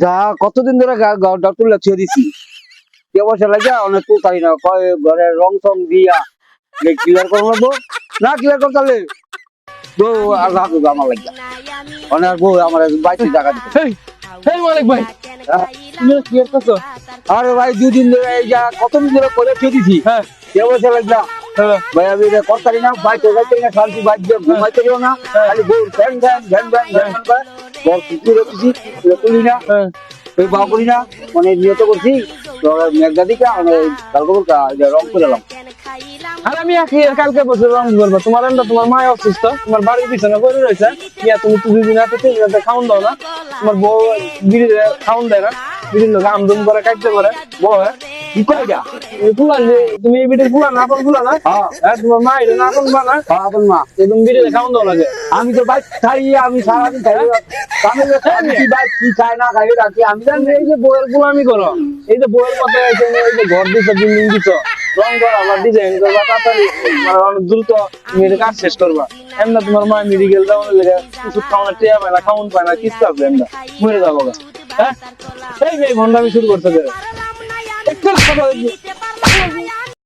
যা কতদিন ধরে ডক্টর লেখিয়ে দিছি কে বসে লাগে অনেক তো তাই না ঘরের রং টং দিয়া ক্লিয়ার করে নেবো না ক্লিয়ার করতে পারলে বউ আর রাখবো আমার লাগে অনেক বউ আমার বাইতে জায়গা দিতে এই এই মালিক ভাই তুমি কি করতেছো? আরে ভাই দুদিন ধরে এই যা কতদিন ধরে করে খেয়ে দিছি হ্যাঁ কে বসে লাগলা ভাই আমি এটা করতে পারি না বাইতে যাইতে না শান্তি বাইক দিয়ে ঘুমাইতে পারো না খালি বউ fan fan fan fan fan fan বল কিছু রেখেছি তুলি না হ্যাঁ ওই বা করি না মানে নিয়ত করছি মেঘদাদিকে কালকে রং করে এলাম আর আমি কালকে বসে রং করবো তোমার এমটা তোমার মা অসুস্থ তোমার বাড়ির পিছনে করে রয়েছে ইয়া তুমি তো 2 দিন হাতে 3 দিন হাতে খাওন দাও না তোমার বউ বিড়ি খাওন দেয় না বিড়ির লোক আমদম করে কাটতে করে বউ কি করে এটা ফুলান যে তুমি এই বিড়ির ফুলা না আপন ফুলা না হ্যাঁ তোমার মা এটা না আপন মা না আপন মা তুমি বিড়ি খাওন দাও লাগে আমি তো বাইক খাই আমি সারাদিন খাই আমি কি বাইক কি খাই না খাই রাখি আমি জানি এই যে বইয়ের গোলামি করো এই যে বইয়ের কথা এই যে ঘর দিছো বিল্ডিং দিছো রং করা আবার ডিজাইন করবা তাড়াতাড়ি মানে অনেক দ্রুত তুমি এটা কাজ শেষ করবা এমনা তোমার মা মেডিকেল যাওয়ার লেগে ওষুধ খাওয়ানোর টিয়া পায় না খাওয়ান পায় না কিস্তা আছে এমনা মরে যাবো গা। হ্যাঁ এই ভন্ডামি শুরু করতে দেবে একটু কথা